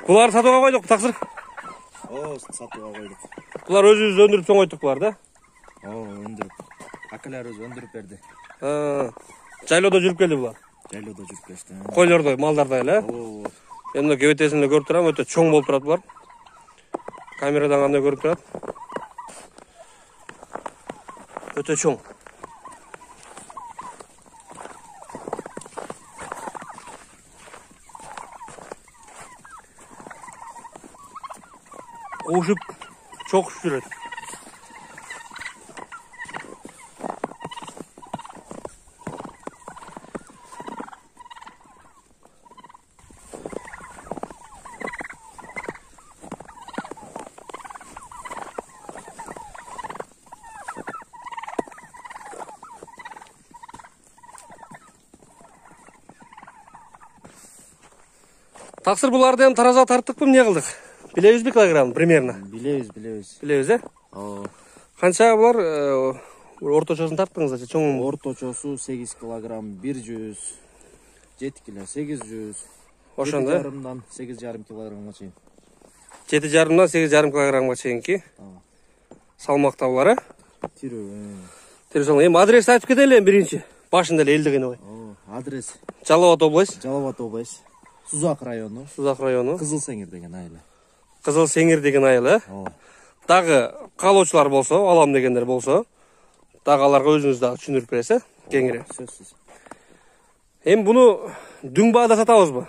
Булар сатуга койдук, таксыр. Сатуга койдук. Булар өзүбүз өндүрүп соң койдук булар да. Өндүрүп. Акаларыбыз өндүрүп берди. Жайлоодо жүрүп келди булар. Жайлоодо жүрүп келишти. Койлордой, малдардай эле. Эми кебетесинде көрүп турам, өтө чоң болуп турат булар. Камерадан кандай көрүп турат? Өтө чоң. Ушуп çok жүрөт. Таксыр буларды эми таразага тарттыкпы, эмне кылдык? Билебизби килограмм примерно? Билебиз. Билебиз, Канча булар орточосун тарттыңыз, чоң? Орточосу 8 килограмм, 100, 7 кило, 800. Ошондой. 7,5-дан 8,5 килограммга чейин. 7,5-дан 8,5 килограммга чейинки салмакта булар, Тирүү салмак. Эми адрес айтып кетели биринчи. Башында эле элди кыйнабай. Адрес Жалал Абад область. Сузак району. Кызыл Сеңир деген айыл. Кызыл Сеңир деген айыл, Дагы калоочулар болсо, алам дегендер болсо, дагы аларга өзүңүз дагы түшүндүрүп бересиз, кеңири. Сөзсүз. Эми буну дүң баада сатабызбы?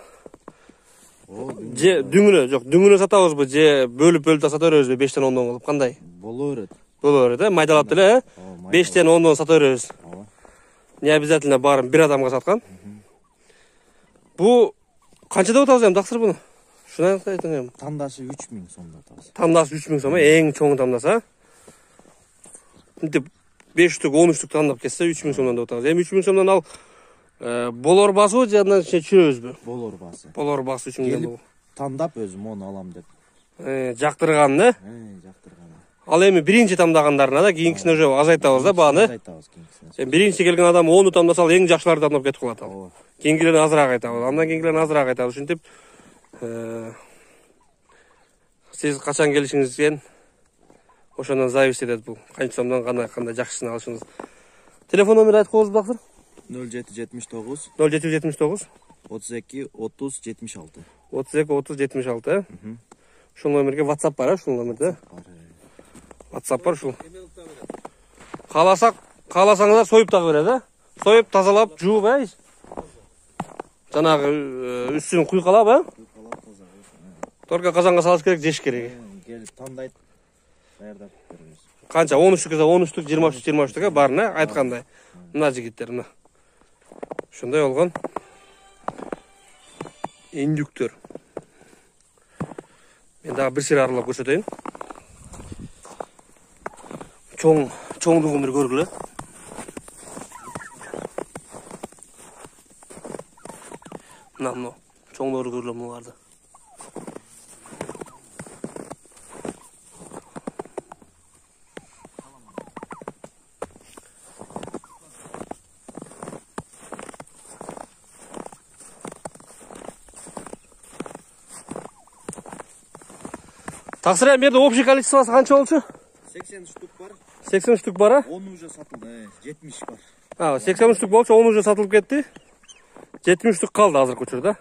Же дүңүнө сатабызбы, же бөлүп да сата беребизби 5тен 10дон кылып, кандай? Боло берет, майдалап деле, 5тен 10дон сата беребиз. Не обязательно баарын бир адамга саткан. Бу канчада атабыз эми таксыр буну? Шуна айтың эми. Тамдашы 3000 сомдо атабыз. Тамдасы 3000 сом, эң чоң тамдасы. Мынтип 5 штук, 10 штук тандап кетсе 3000 сомдон деп атабыз. Эми 3000 сомдон ал болор басыбы же андан чүрөбүзбү? Болор басы 3000 сом. Тандап өзүм оны алам деп. Жактырган, Жактырган. Ал эми биринчи тамдагандарына да кийинкисине уже азайтабыз да бааны. Азайтабыз кийинкисине. Биринчи келген адам 10 тамдаса ал эң жакшыларды тандап кетип калат ал. Кийинкилерин азыраак айтабыз. Андан кийинкилерин азыраак айтабыз. Ушинтип сиз качан келишиңизден ошондон зависит этет бул. Канча сомдон кандай жакшысын алышыңыз. Телефон номер айтып коебузбу таксыр? 0779 0779 32 30 76. 32 30 76. Ушул номерге WhatsApp бар, ушул номерде. WhatsApp бар ушул. Кааласаңыздар союп дагы берет, Союп, тазалап, жууп, жанагы үстүн куйкалап, Торка казанга салыш керек, жеш керек. Келип тандайт, даярдап беребиз. Канча 13 штук, 13 штук, 20 штук, 20 штук баарына айткандай. Мына жигиттер мына. Ошондой болгон. Индюктөр. Мен дагы бир сер аралап көрсөтөйүн. Чоңдугун бир көргүлө. Мына чоңдору көргүлө муларды. Таксыр эми жерде общий количествосы канча болчу? 80 штук бар. 80 штук бар, 10 уже сатылды, 70 бар. 80 штук болчу, 10 уже сатылып кетти. 70 штук калды азыркы учурда.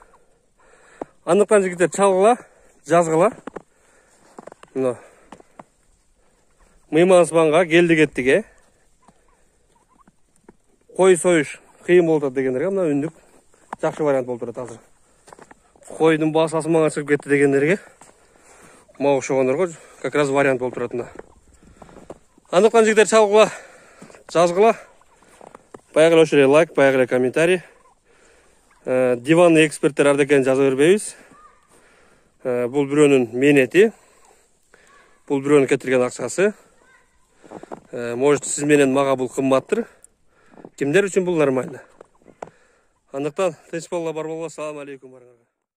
Андыктан жигиттер чалгыла, жазгыла. Мына Мыймансыбанга келди кеттиге. Кой союш кыйын болуп атат дегендерге мына үндүк жакшы вариант болуп турат азыр. Койдун баасы асманга чыгып кетти дегендерге мага окшогондорго как раз вариант болуп турат мына. Андыктан жигиттер чалгыла, жазгыла. Баягы ошол эле лайк, баягы эле комментарий. Диванный эксперттер ардекени жаза бербейбиз. Бул бирөөнүн мээнети. Бул бирөөнүн кетирген акчасы. Может, сиз менен мага бул кымбаттыр. Кимдер үчүн бул нормально. Андыктан тынч болгула, бар болгула. Салам алейкум.